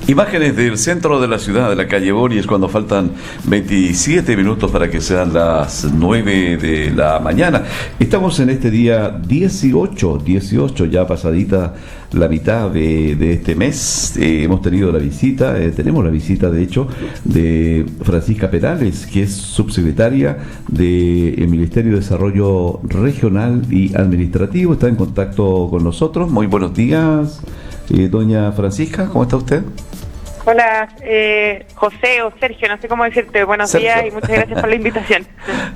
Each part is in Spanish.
Imágenes del centro de la ciudad, de la calle Boris, cuando faltan 27 minutos para que sean las 9 de la mañana. Estamos en este día 18, ya pasadita la mitad de este mes. Hemos tenido tenemos la visita, de hecho, de Francisca Perales, que es subsecretaria del Ministerio de Desarrollo Regional y Administrativo. Está en contacto con nosotros. Muy buenos días, doña Francisca, ¿cómo está usted? Hola, José o Sergio, no sé cómo decirte. Buenos Sergio. días y muchas gracias por la invitación.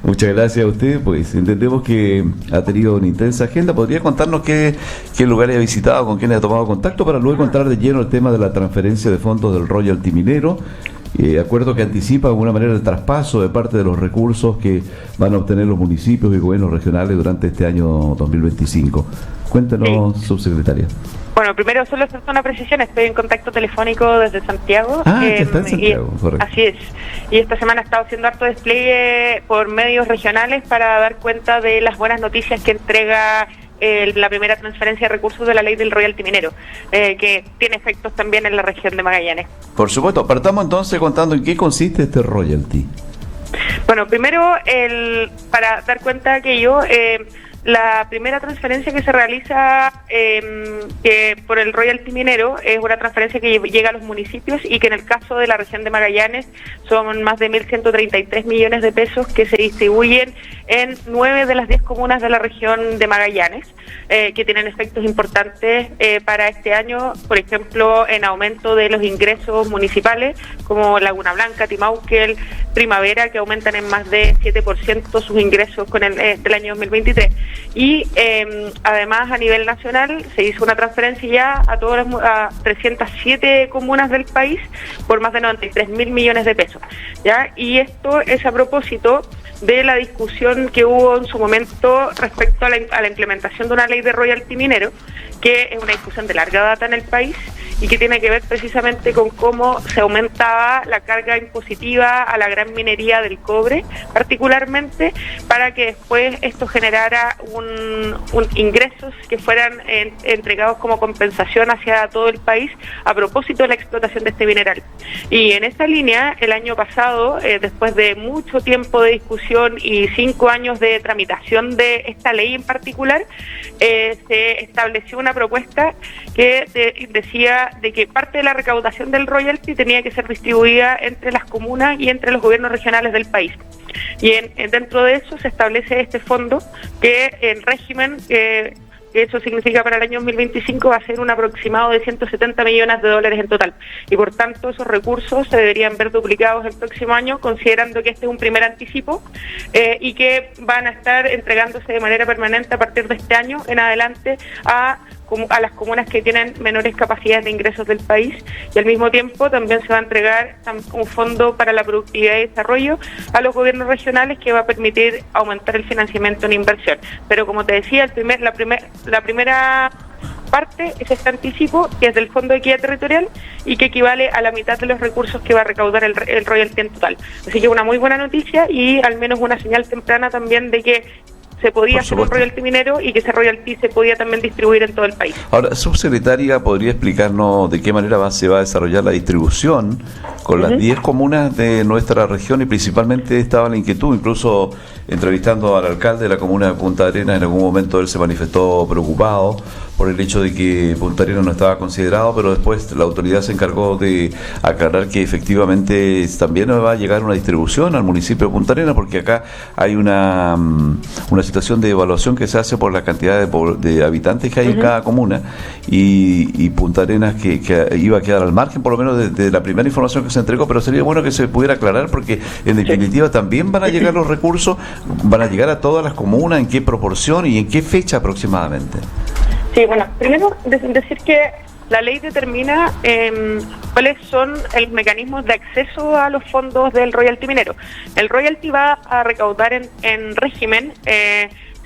Muchas gracias a usted, pues entendemos que ha tenido una intensa agenda. ¿Podría contarnos qué lugares ha visitado, con quién ha tomado contacto, para luego entrar de lleno el tema de la transferencia de fondos del royalty minero? Acuerdo que anticipa de alguna manera el traspaso de parte de los recursos que van a obtener los municipios y gobiernos regionales durante este año 2025. Cuéntanos, Sí. Subsecretaria. Bueno, primero solo hacer una precisión, estoy en contacto telefónico desde Santiago. Que está en Santiago, correcto. Así es. Y esta semana he estado haciendo harto despliegue por medios regionales para dar cuenta de las buenas noticias que entrega la primera transferencia de recursos de la ley del royalty minero, que tiene efectos también en la región de Magallanes. Por supuesto, partamos entonces contando en qué consiste este royalty. Bueno, primero, para dar cuenta que la primera transferencia que se realiza por el royalty minero es una transferencia que llega a los municipios y que en el caso de la región de Magallanes son más de 1.133 millones de pesos que se distribuyen en 9 de las 10 comunas de la región de Magallanes, que tienen efectos importantes para este año, por ejemplo, en aumento de los ingresos municipales, como Laguna Blanca, Timauquel, Primavera, que aumentan en más de 7% sus ingresos con del año 2023. Y además a nivel nacional se hizo una transferencia ya a 307 comunas del país por más de 93.000 millones de pesos, ¿ya? Y esto es a propósito de la discusión que hubo en su momento respecto a la implementación de una ley de royalty minero, que es una discusión de larga data en el país y que tiene que ver precisamente con cómo se aumentaba la carga impositiva a la gran minería del cobre, particularmente, para que después esto generara ingresos que fueran entregados como compensación hacia todo el país a propósito de la explotación de este mineral. Y en esa línea, el año pasado, después de mucho tiempo de discusión y 5 años de tramitación de esta ley en particular, se estableció una propuesta que decía de que parte de la recaudación del royalty tenía que ser distribuida entre las comunas y entre los gobiernos regionales del país. Y dentro de eso se establece este fondo que en régimen, que eso significa para el año 2025 va a ser un aproximado de 170 millones de dólares en total. Y por tanto esos recursos se deberían ver duplicados el próximo año, considerando que este es un primer anticipo y que van a estar entregándose de manera permanente a partir de este año en adelante a las comunas que tienen menores capacidades de ingresos del país, y al mismo tiempo también se va a entregar un fondo para la productividad y desarrollo a los gobiernos regionales que va a permitir aumentar el financiamiento en inversión. Pero como te decía, la primera parte es este anticipo, que es del Fondo de Equidad Territorial y que equivale a la mitad de los recursos que va a recaudar el royalty en total. Así que una muy buena noticia y al menos una señal temprana también de que se podía hacer un royalty minero y que ese royalty se podía también distribuir en todo el país. Ahora, subsecretaria, ¿podría explicarnos de qué manera se va a desarrollar la distribución con las 10 comunas de nuestra región? Y principalmente estaba la inquietud, incluso entrevistando al alcalde de la comuna de Punta Arenas, en algún momento él se manifestó preocupado por el hecho de que Punta Arenas no estaba considerado, pero después la autoridad se encargó de aclarar que efectivamente también va a llegar una distribución al municipio de Punta Arenas, porque acá hay una situación de evaluación que se hace por la cantidad de habitantes que hay en cada comuna, y Punta Arenas que iba a quedar al margen, por lo menos de la primera información que se entregó, pero sería bueno que se pudiera aclarar, porque en definitiva también van a llegar los recursos, van a llegar a todas las comunas, en qué proporción y en qué fecha aproximadamente. Sí, bueno, primero decir que la ley determina cuáles son los mecanismos de acceso a los fondos del royalty minero. El royalty va a recaudar en régimen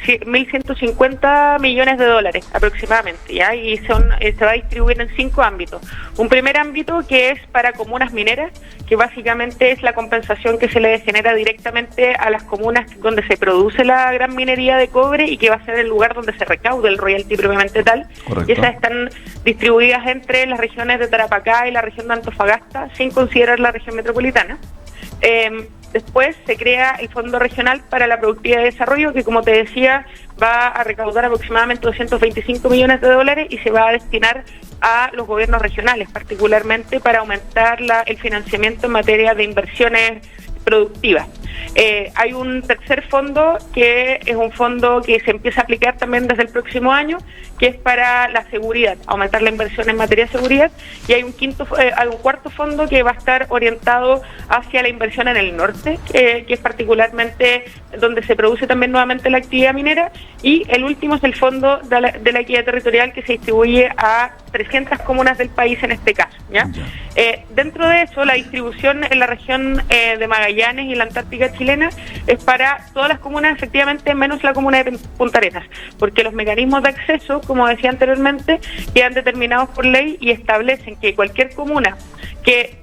1.150 millones de dólares aproximadamente, ¿ya? Y se va a distribuir en 5 ámbitos. Un primer ámbito que es para comunas mineras, que básicamente es la compensación que se le genera directamente a las comunas donde se produce la gran minería de cobre y que va a ser el lugar donde se recaude el royalty propiamente tal. Correcto. Y esas están distribuidas entre las regiones de Tarapacá y la región de Antofagasta, sin considerar la región metropolitana. Después se crea el Fondo Regional para la Productividad y Desarrollo, que como te decía, va a recaudar aproximadamente 225 millones de dólares y se va a destinar a los gobiernos regionales, particularmente para aumentar el financiamiento en materia de inversiones productivas. Hay un tercer fondo que es un fondo que se empieza a aplicar también desde el próximo año, que es para la seguridad, aumentar la inversión en materia de seguridad, y hay un cuarto fondo que va a estar orientado hacia la inversión en el norte, que es particularmente donde se produce también nuevamente la actividad minera, y el último es el fondo de la equidad territorial, que se distribuye a 300 comunas del país en este caso, ¿ya? Dentro de eso, la distribución en la región de Magallanes y la Antártica chilena es para todas las comunas, efectivamente, menos la comuna de Punta Arenas, porque los mecanismos de acceso, como decía anteriormente, quedan determinados por ley y establecen que cualquier comuna que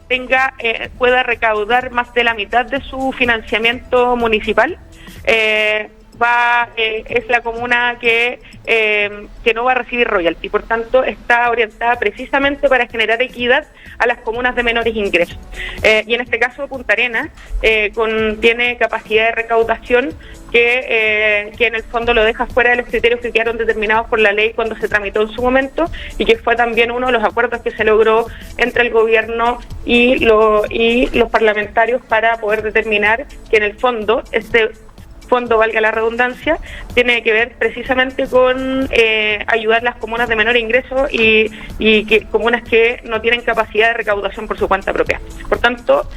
pueda recaudar más de la mitad de su financiamiento municipal es la comuna que no va a recibir royalty. Por tanto, está orientada precisamente para generar equidad a las comunas de menores ingresos. Y en este caso, Punta Arenas tiene capacidad de recaudación que en el fondo lo deja fuera de los criterios que quedaron determinados por la ley cuando se tramitó en su momento, y que fue también uno de los acuerdos que se logró entre el gobierno y los parlamentarios para poder determinar que en el fondo fondo, valga la redundancia, tiene que ver precisamente con ayudar a las comunas de menor ingreso y comunas que no tienen capacidad de recaudación por su cuenta propia. Por tanto,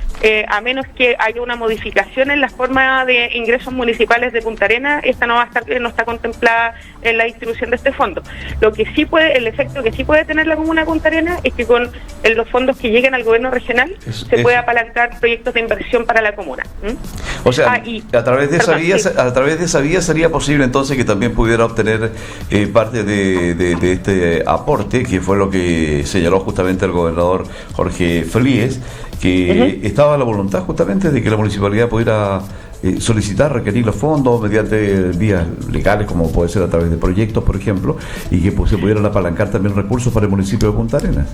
a menos que haya una modificación en la forma de ingresos municipales de Punta Arenas, esta no está contemplada en la distribución de este fondo. El efecto que sí puede tener la comuna de Punta Arenas es que con los fondos que lleguen al gobierno regional se puede apalancar proyectos de inversión para la comuna. O sea, a través de esa vía sería posible entonces que también pudiera obtener parte de este aporte, que fue lo que señaló justamente el gobernador Jorge Fríes, que estaba la voluntad justamente de que la municipalidad pudiera solicitar, requerir los fondos mediante vías legales, como puede ser a través de proyectos, por ejemplo, y que se pudieran apalancar también recursos para el municipio de Punta Arenas.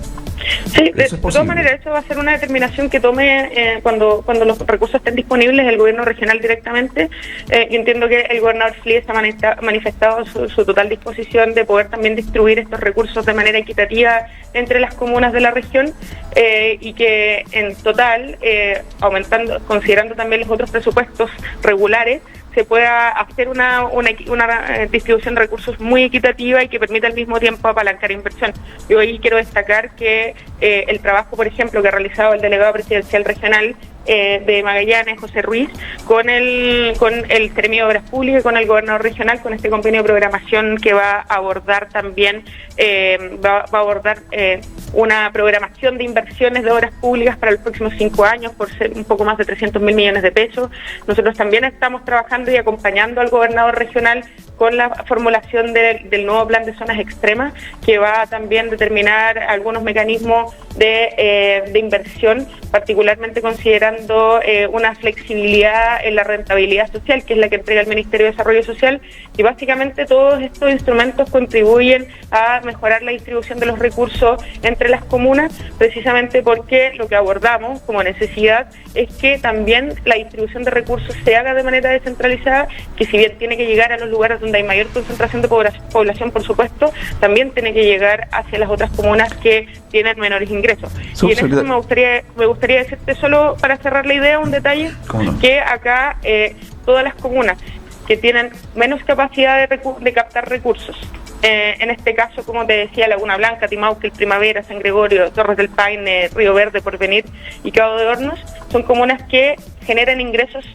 Sí, de todas maneras, eso va a ser una determinación que tome cuando los recursos estén disponibles el gobierno regional directamente. Yo entiendo que el gobernador Fríes ha manifestado su total disposición de poder también distribuir estos recursos de manera equitativa entre las comunas de la región, y que en total, considerando también los otros presupuestos regulares, se pueda hacer una distribución de recursos muy equitativa y que permita al mismo tiempo apalancar inversión. Yo ahí quiero destacar que el trabajo, por ejemplo, que ha realizado el delegado presidencial regional de Magallanes, José Ruiz, con el Seremio de Obras Públicas y con el gobernador regional, con este convenio de programación que va a abordar también una programación de inversiones de obras públicas para los próximos 5 años por ser un poco más de 300.000 millones de pesos. Nosotros también estamos trabajando y acompañando al gobernador regional con la formulación del nuevo plan de zonas extremas, que va a también determinar algunos mecanismos de inversión, particularmente considerando una flexibilidad en la rentabilidad social, que es la que entrega el Ministerio de Desarrollo Social, y básicamente todos estos instrumentos contribuyen a mejorar la distribución de los recursos entre las comunas, precisamente porque lo que abordamos como necesidad es que también la distribución de recursos se haga de manera descentralizada, que si bien tiene que llegar a los lugares donde hay mayor concentración de población, por supuesto, también tiene que llegar hacia las otras comunas que tienen menores ingresos. Y en eso me gustaría decirte, solo para cerrar la idea, un detalle, que acá todas las comunas que tienen menos capacidad de captar recursos, en este caso, como te decía, Laguna Blanca, Timauquel, Primavera, San Gregorio, Torres del Paine, Río Verde, Porvenir y Cabo de Hornos, son comunas que generan ingresos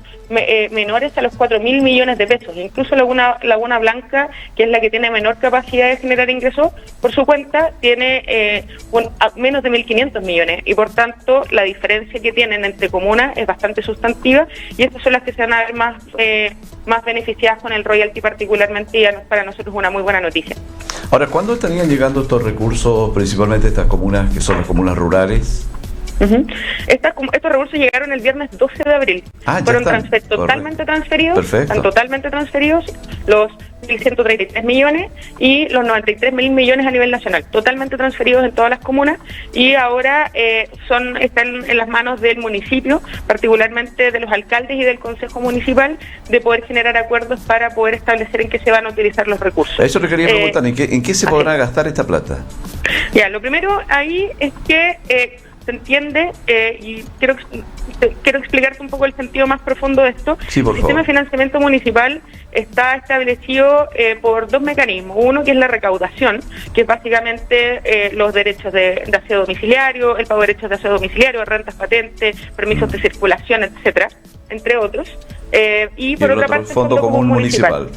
menores a los 4.000 millones de pesos. Incluso Laguna Blanca, que es la que tiene menor capacidad de generar ingresos, por su cuenta tiene menos de 1.500 millones, y por tanto la diferencia que tienen entre comunas es bastante sustantiva, y estas son las que se van a ver más beneficiadas con el royalty particularmente, y para nosotros es una muy buena noticia. Ahora, ¿cuándo estarían llegando estos recursos, principalmente estas comunas que son las comunas rurales? Estos recursos llegaron el viernes 12 de abril. Fueron totalmente transferidos. Perfecto. Están totalmente transferidos los 1.133 millones y los 93.000 millones a nivel nacional, totalmente transferidos en todas las comunas, y ahora están en las manos del municipio, particularmente de los alcaldes y del consejo municipal, de poder generar acuerdos para poder establecer en qué se van a utilizar los recursos. Eso le quería preguntar, ¿en qué se podrá gastar esta plata? Ya, lo primero ahí es que se entiende, y quiero explicarte un poco el sentido más profundo de esto. Sí, por el sistema favor. de financiamiento municipal está establecido por dos mecanismos. Uno, que es la recaudación, que es básicamente los derechos de aseo domiciliario, el pago de derechos de aseo domiciliario, rentas patentes, permisos de circulación, etcétera, entre otros. Y por otra parte, Fondo Común Municipal.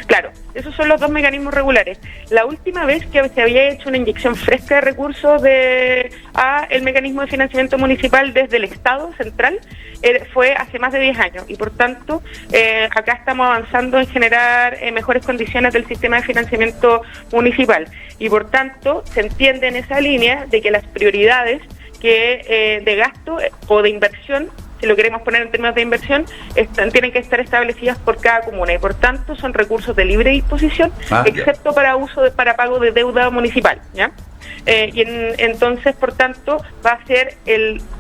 Claro, esos son los dos mecanismos regulares. La última vez que se había hecho una inyección fresca de recursos a el mecanismo de financiamiento municipal desde el Estado central fue hace más de 10 años, y por tanto acá estamos avanzando en generar mejores condiciones del sistema de financiamiento municipal, y por tanto se entiende en esa línea de que las prioridades de gasto o de inversión, si lo queremos poner en términos de inversión, tienen que estar establecidas por cada comuna, y por tanto son recursos de libre disposición, excepto para pago de deuda municipal, ¿ya? Entonces, por tanto, va a ser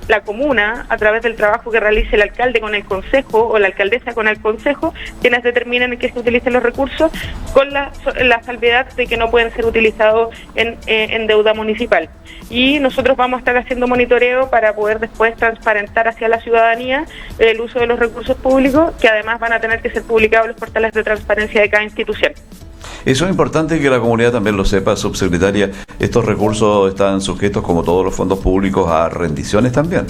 la comuna, a través del trabajo que realice el alcalde con el consejo o la alcaldesa con el consejo, quienes determinen en qué se utilicen los recursos, con la salvedad de que no pueden ser utilizados en deuda municipal. Y nosotros vamos a estar haciendo monitoreo para poder después transparentar hacia la ciudadanía el uso de los recursos públicos, que además van a tener que ser publicados en los portales de transparencia de cada institución. Eso es importante que la comunidad también lo sepa, subsecretaria. ¿Estos recursos están sujetos, como todos los fondos públicos, a rendiciones también?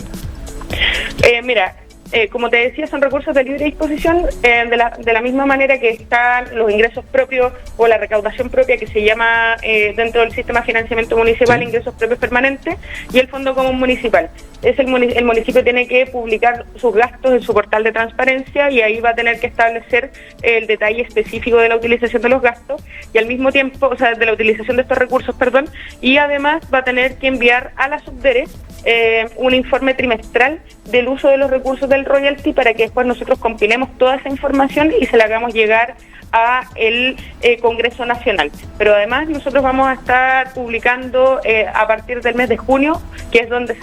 Como te decía, son recursos de libre disposición, de la misma manera que están los ingresos propios o la recaudación propia, que se llama dentro del sistema de financiamiento municipal, sí, ingresos propios permanentes, y el Fondo Común Municipal. El municipio tiene que publicar sus gastos en su portal de transparencia, y ahí va a tener que establecer el detalle específico de la utilización de los gastos, y al mismo tiempo, de la utilización de estos recursos, y además va a tener que enviar a la Subdere un informe trimestral del uso de los recursos del royalty, para que después nosotros compilemos toda esa información y se la hagamos llegar a el Congreso Nacional. Pero además nosotros vamos a estar publicando a partir del mes de junio, que es donde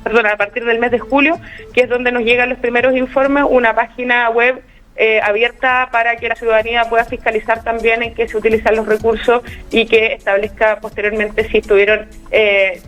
a partir del mes de julio, que es donde nos llegan los primeros informes, una página web abierta para que la ciudadanía pueda fiscalizar también en qué se utilizan los recursos, y que establezca posteriormente si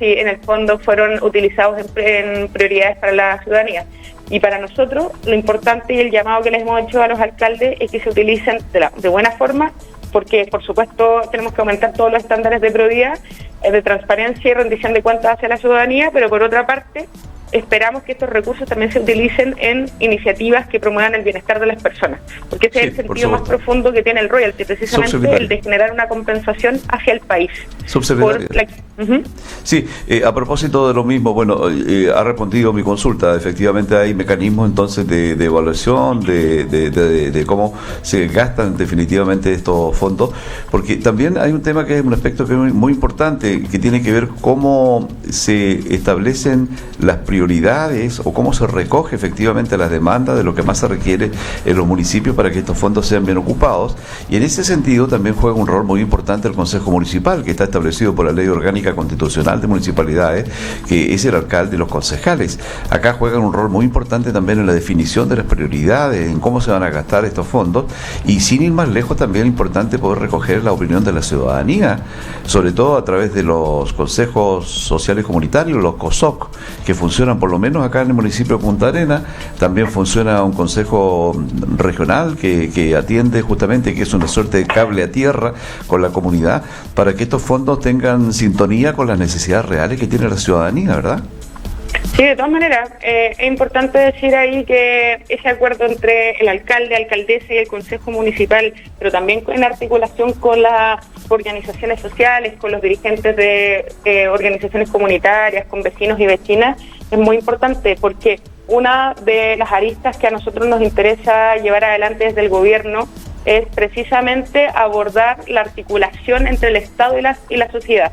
en el fondo fueron utilizados en prioridades para la ciudadanía. Y para nosotros lo importante y el llamado que les hemos hecho a los alcaldes es que se utilicen de buena forma, porque por supuesto tenemos que aumentar todos los estándares de probidad, de transparencia y rendición de cuentas hacia la ciudadanía, pero por otra parte esperamos que estos recursos también se utilicen en iniciativas que promuevan el bienestar de las personas, porque ese es el sentido más profundo que tiene el royalty, precisamente el de generar una compensación hacia el país. Sí, a propósito de lo mismo, ha respondido mi consulta. Efectivamente hay mecanismos entonces de evaluación de cómo se gastan definitivamente estos fondos, porque también hay un tema que es un aspecto que es muy importante, que tiene que ver cómo se establecen las prioridades o cómo se recoge efectivamente las demandas de lo que más se requiere en los municipios para que estos fondos sean bien ocupados, y en ese sentido también juega un rol muy importante el Consejo Municipal, que está establecido por la Ley Orgánica Constitucional de Municipalidades, que es el alcalde y los concejales. Acá juegan un rol muy importante también en la definición de las prioridades, en cómo se van a gastar estos fondos, y sin ir más lejos también es importante poder recoger la opinión de la ciudadanía, sobre todo a través de los consejos sociales comunitarios, los COSOC, que funcionan por lo menos acá en el municipio de Punta Arenas. También funciona un consejo regional que atiende justamente, que es una suerte de cable a tierra con la comunidad, para que estos fondos tengan sintonía con las necesidades reales que tiene la ciudadanía, ¿verdad? Sí, de todas maneras, es importante decir ahí que ese acuerdo entre el alcalde, alcaldesa y el consejo municipal, pero también en articulación con las organizaciones sociales, con los dirigentes de organizaciones comunitarias, con vecinos y vecinas, es muy importante porque una de las aristas que a nosotros nos interesa llevar adelante desde el gobierno es precisamente abordar la articulación entre el Estado y la sociedad.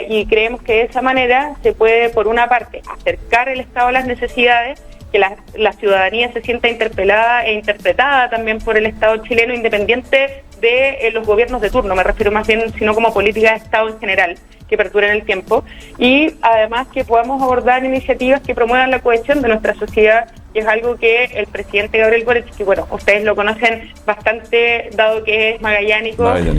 Y creemos que de esa manera se puede, por una parte, acercar el Estado a las necesidades, que la ciudadanía se sienta interpelada e interpretada también por el Estado chileno, independiente de los gobiernos de turno, me refiero más bien, sino como política de Estado en general, que perduren el tiempo, y además que podamos abordar iniciativas que promuevan la cohesión de nuestra sociedad, que es algo que el presidente Gabriel Boric, que bueno, ustedes lo conocen bastante, dado que es magallánico, claro,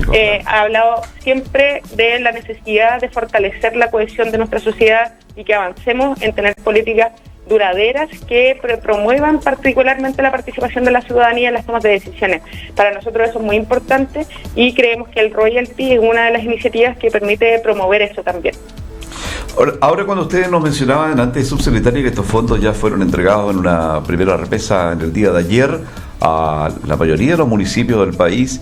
ha hablado siempre de la necesidad de fortalecer la cohesión de nuestra sociedad y que avancemos en tener políticas duraderas que promuevan particularmente la participación de la ciudadanía en las tomas de decisiones. Para nosotros eso es muy importante y creemos que el royalty es una de las iniciativas que permite promover eso también. Ahora, cuando ustedes nos mencionaban antes, subsecretaria, que estos fondos ya fueron entregados en una primera remesa en el día de ayer a la mayoría de los municipios del país,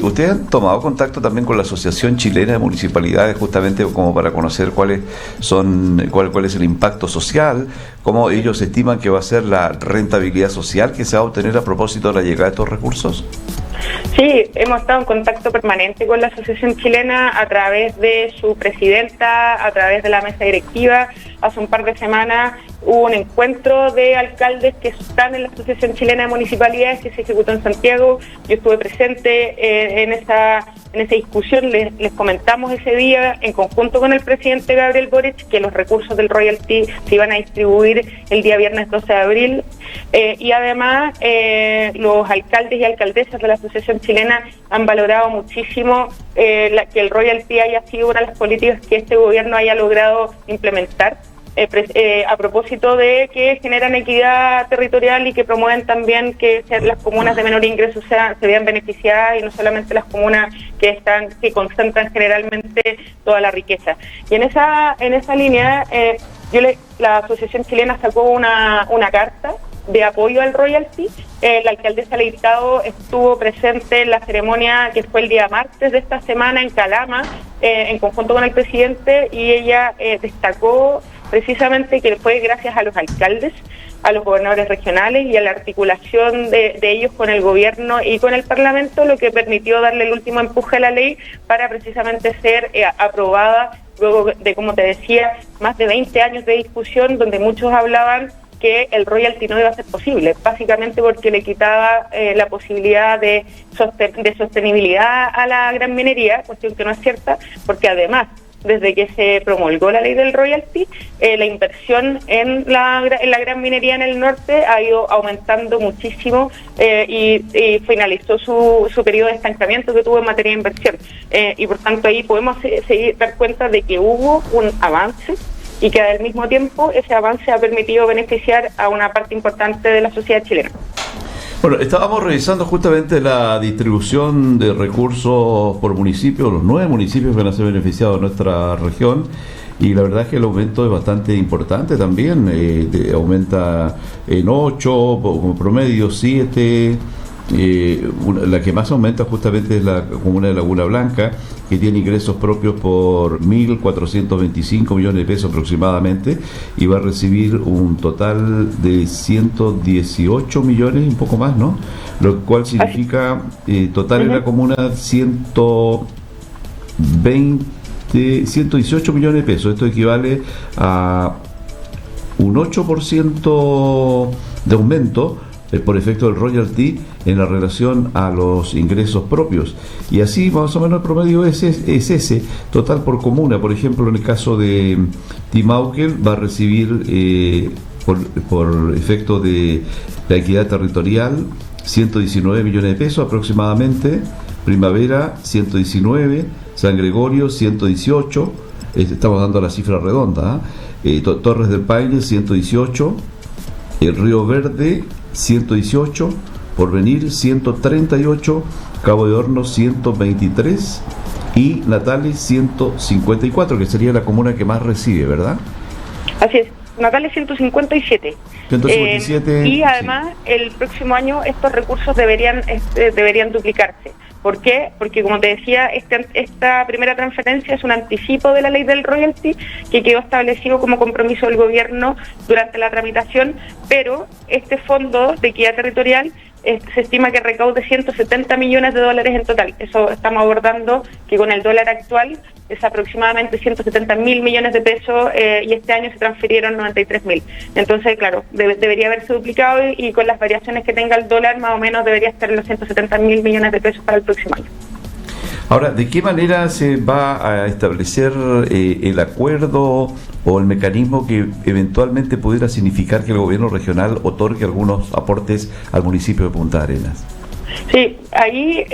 ¿ustedes han tomado contacto también con la Asociación Chilena de Municipalidades justamente como para conocer cuál es el impacto social, cómo ellos estiman que va a ser la rentabilidad social que se va a obtener a propósito de la llegada de estos recursos? Sí, hemos estado en contacto permanente con la Asociación Chilena a través de su presidenta, a través de la mesa directiva. Hace un par de semanas hubo un encuentro de alcaldes que están en la Asociación Chilena de Municipalidades que se ejecutó en Santiago. Yo estuve presente en esa discusión. Les comentamos ese día, en conjunto con el presidente Gabriel Boric, que los recursos del royalty se iban a distribuir el día viernes 12 de abril. Y además, los alcaldes y alcaldesas de la Asociación Chilena han valorado muchísimo que el royalty haya sido una de las políticas que este gobierno haya logrado implementar. A propósito de que generan equidad territorial y que promueven también que las comunas de menor ingreso se vean beneficiadas y no solamente las comunas que concentran generalmente toda la riqueza. Y en esa línea, la Asociación Chilena sacó una carta de apoyo al royalty. La alcaldesa Leitao estuvo presente en la ceremonia que fue el día martes de esta semana en Calama, en conjunto con el presidente, y ella destacó precisamente que fue gracias a los alcaldes, a los gobernadores regionales y a la articulación de ellos con el gobierno y con el Parlamento, lo que permitió darle el último empuje a la ley para precisamente ser aprobada luego de, como te decía, más de 20 años de discusión donde muchos hablaban que el royalty no iba a ser posible, básicamente porque le quitaba la posibilidad de sostenibilidad a la gran minería, cuestión que no es cierta, porque además, desde que se promulgó la ley del royalty, la inversión en la gran minería en el norte ha ido aumentando muchísimo y finalizó su periodo de estancamiento que tuvo en materia de inversión. Y por tanto ahí podemos dar cuenta de que hubo un avance y que al mismo tiempo ese avance ha permitido beneficiar a una parte importante de la sociedad chilena. Bueno, estábamos revisando justamente la distribución de recursos por municipio, los 9 municipios que van a ser beneficiados en nuestra región, y la verdad es que el aumento es bastante importante también, aumenta en 8, como promedio 7, la que más aumenta justamente es la comuna de Laguna Blanca, que tiene ingresos propios por 1.425 millones de pesos aproximadamente, y va a recibir un total de 118 millones, un poco más, ¿no? Lo cual significa total en la comuna 118 millones de pesos. Esto equivale a un 8% de aumento por efecto del royalty en la relación a los ingresos propios, y así más o menos el promedio es ese total por comuna. Por ejemplo, en el caso de Timauquel va a recibir por efecto de la equidad territorial 119 millones de pesos aproximadamente, Primavera 119, San Gregorio 118, estamos dando la cifra redonda, Torres del Paine 118, el Río Verde 118, Porvenir 138, Cabo de Hornos 123 y Natales 154, que sería la comuna que más recibe, ¿verdad? Así es. Natales 157. 157. Y además, el próximo año estos recursos deberían duplicarse. ¿Por qué? Porque, como te decía, esta primera transferencia es un anticipo de la ley del royalty que quedó establecido como compromiso del gobierno durante la tramitación, pero este fondo de equidad territorial se estima que recaude 170 millones de dólares en total. Eso estamos abordando que con el dólar actual es aproximadamente 170.000 millones de pesos y este año se transfirieron 93.000. Entonces, claro, debería haberse duplicado y con las variaciones que tenga el dólar más o menos debería estar en los 170.000 millones de pesos para el próximo año. Ahora, ¿de qué manera se va a establecer el acuerdo o el mecanismo que eventualmente pudiera significar que el gobierno regional otorgue algunos aportes al municipio de Punta Arenas? Sí, ahí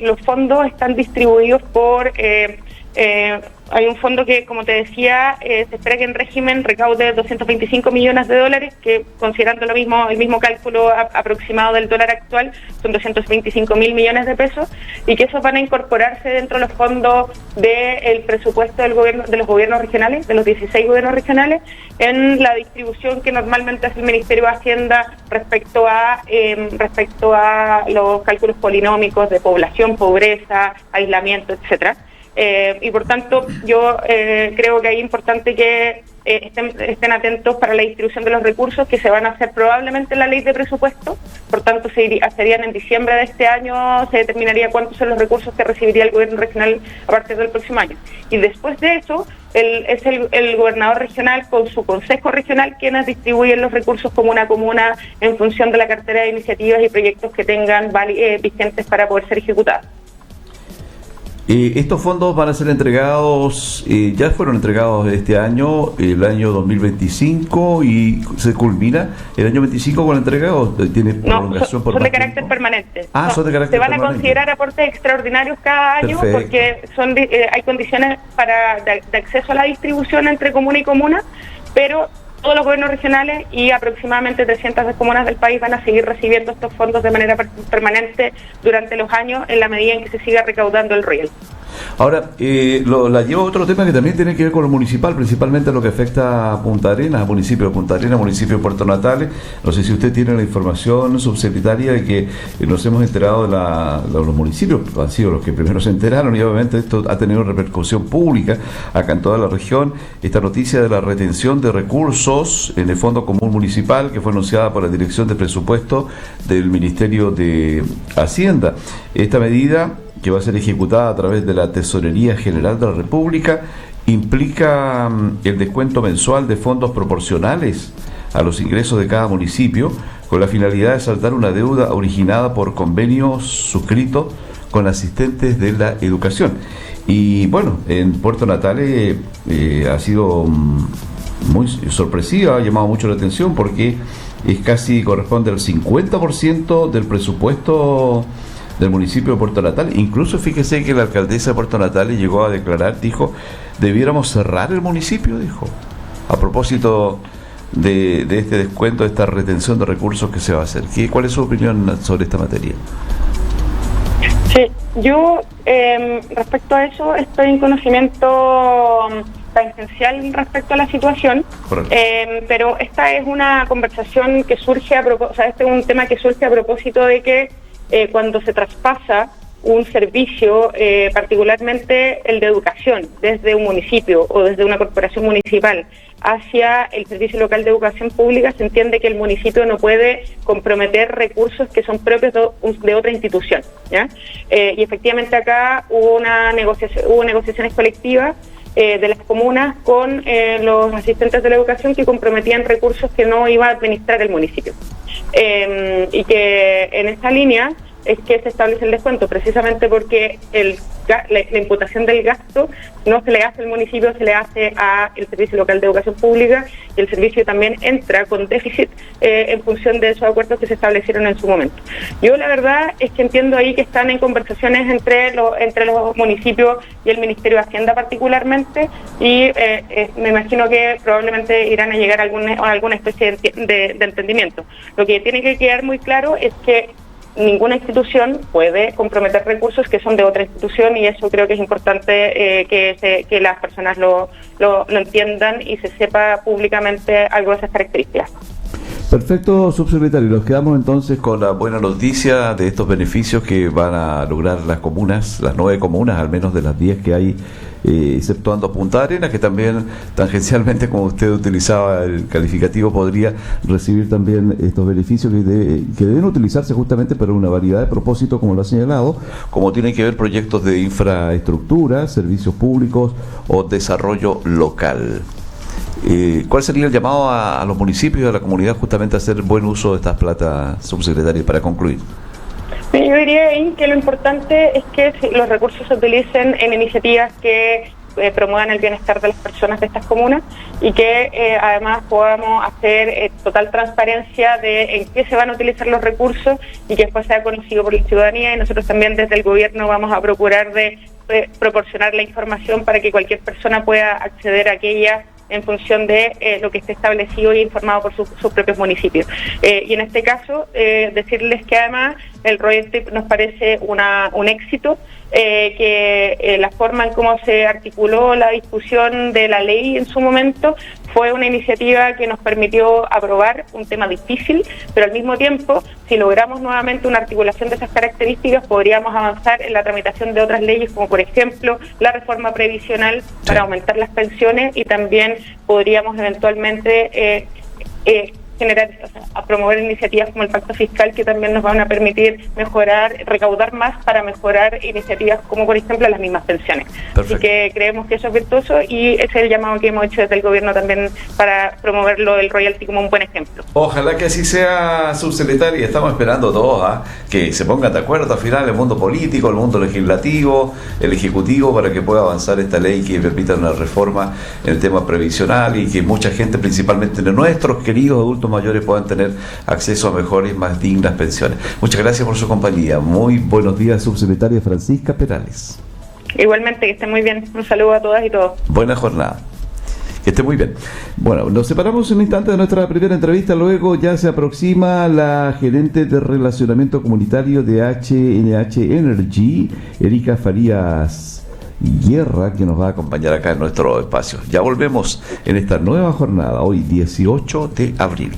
los fondos están distribuidos por... hay un fondo que, como te decía, se espera que en régimen recaude 225 millones de dólares, que considerando lo mismo, el mismo cálculo aproximado del dólar actual, son 225.000 millones de pesos, y que esos van a incorporarse dentro de los fondos del presupuesto del gobierno, de los gobiernos regionales, de los 16 gobiernos regionales, en la distribución que normalmente hace el Ministerio de Hacienda respecto a los cálculos polinómicos de población, pobreza, aislamiento, etcétera. Y por tanto yo creo que es importante que estén atentos para la distribución de los recursos que se van a hacer probablemente en la ley de presupuesto. Por tanto serían en diciembre de este año, se determinaría cuántos son los recursos que recibiría el gobierno regional a partir del próximo año, y después de eso es el gobernador regional con su consejo regional quienes distribuyen los recursos comuna a comuna en función de la cartera de iniciativas y proyectos que tengan vigentes para poder ser ejecutados. Estos fondos van a ser entregados, ya fueron entregados este año, el año 2025, y se culmina el año 25 con la entrega, ¿o tiene prolongación por más tiempo? Son de carácter permanente. Son de carácter permanente. Se van a considerar aportes extraordinarios cada año. Perfecto. Porque hay condiciones de acceso a la distribución entre comuna y comuna, pero todos los gobiernos regionales y aproximadamente 300 comunas del país van a seguir recibiendo estos fondos de manera permanente durante los años en la medida en que se siga recaudando el royalty. Ahora, la llevo a otro tema que también tiene que ver con lo municipal, principalmente lo que afecta a Punta Arenas, a municipio de Punta Arenas, municipio de Puerto Natales. No sé si usted tiene la información, subsecretaria, de que nos hemos enterado de los municipios, han sido los que primero se enteraron, y obviamente esto ha tenido repercusión pública acá en toda la región, esta noticia de la retención de recursos en el Fondo Común Municipal, que fue anunciada por la Dirección de Presupuesto del Ministerio de Hacienda. Esta medida, que va a ser ejecutada a través de la Tesorería General de la República, implica el descuento mensual de fondos proporcionales a los ingresos de cada municipio, con la finalidad de saldar una deuda originada por convenios suscritos con asistentes de la educación. Y bueno, en Puerto Natales ha sido muy sorpresiva, ha llamado mucho la atención porque corresponde al 50% del presupuesto del municipio de Puerto Natales. Incluso fíjese que la alcaldesa de Puerto Natales llegó a declarar, dijo, debiéramos cerrar el municipio, dijo, a propósito de este descuento, de esta retención de recursos que se va a hacer. ¿Cuál es su opinión sobre esta materia? Sí, yo respecto a eso estoy en conocimiento tangencial respecto a la situación, pero esta es una conversación que surge este es un tema que surge a propósito de que cuando se traspasa un servicio, particularmente el de educación, desde un municipio o desde una corporación municipal hacia el Servicio Local de Educación Pública, se entiende que el municipio no puede comprometer recursos que son propios de otra institución, ¿ya? Y efectivamente acá hubo negociaciones colectivas de las comunas con los asistentes de la educación que comprometían recursos que no iba a administrar el municipio. Y que en esta línea es que se establece el descuento, precisamente porque la imputación del gasto no se le hace al municipio, se le hace al Servicio Local de Educación Pública, y el servicio también entra con déficit en función de esos acuerdos que se establecieron en su momento. Yo la verdad es que entiendo ahí que están en conversaciones entre los municipios y el Ministerio de Hacienda particularmente, y me imagino que probablemente irán a llegar a alguna especie de entendimiento. Lo que tiene que quedar muy claro es que ninguna institución puede comprometer recursos que son de otra institución, y eso creo que es importante que las personas lo entiendan y se sepa públicamente algo de esas características. Perfecto, subsecretario. Nos quedamos entonces con la buena noticia de estos beneficios que van a lograr las comunas, las 9 comunas, al menos de las 10 que hay, exceptuando Punta Arenas, que también tangencialmente, como usted utilizaba el calificativo, podría recibir también estos beneficios que deben utilizarse justamente para una variedad de propósitos, como lo ha señalado, como tienen que ver proyectos de infraestructura, servicios públicos o desarrollo local. ¿Cuál sería el llamado a los municipios y a la comunidad justamente a hacer buen uso de estas platas, subsecretario, para concluir? Yo diría ahí que lo importante es que los recursos se utilicen en iniciativas que promuevan el bienestar de las personas de estas comunas, y que además podamos hacer total transparencia de en qué se van a utilizar los recursos y que después sea conocido por la ciudadanía, y nosotros también desde el gobierno vamos a procurar de proporcionar la información para que cualquier persona pueda acceder a aquella en función de lo que esté establecido e informado por sus propios municipios. Y en este caso, decirles que además el Royal Trip nos parece un éxito, que la forma en cómo se articuló la discusión de la ley en su momento fue una iniciativa que nos permitió aprobar un tema difícil, pero al mismo tiempo, si logramos nuevamente una articulación de esas características, podríamos avanzar en la tramitación de otras leyes, como por ejemplo la reforma previsional para aumentar las pensiones, y también podríamos eventualmente generar, a promover iniciativas como el pacto fiscal, que también nos van a permitir recaudar más para mejorar iniciativas como por ejemplo las mismas pensiones. Perfecto. Así que creemos que eso es virtuoso, y ese es el llamado que hemos hecho desde el gobierno también para promoverlo del royalty como un buen ejemplo. Ojalá que así sea, subsecretaria. Estamos esperando todos que se pongan de acuerdo al final el mundo político, el mundo legislativo, el ejecutivo, para que pueda avanzar esta ley que permita una reforma en el tema previsional, y que mucha gente, principalmente de nuestros queridos adultos mayores, puedan tener acceso a mejores, más dignas pensiones. Muchas gracias por su compañía. Muy buenos días, subsecretaria Francisca Perales. Igualmente, que estén muy bien. Un saludo a todas y todos. Buena jornada. Que esté muy bien. Bueno, nos separamos un instante de nuestra primera entrevista. Luego ya se aproxima la gerente de relacionamiento comunitario de HNH Energy, Erika Farías Guerra, que nos va a acompañar acá en nuestro espacio. Ya volvemos en esta nueva jornada, hoy 18 de abril.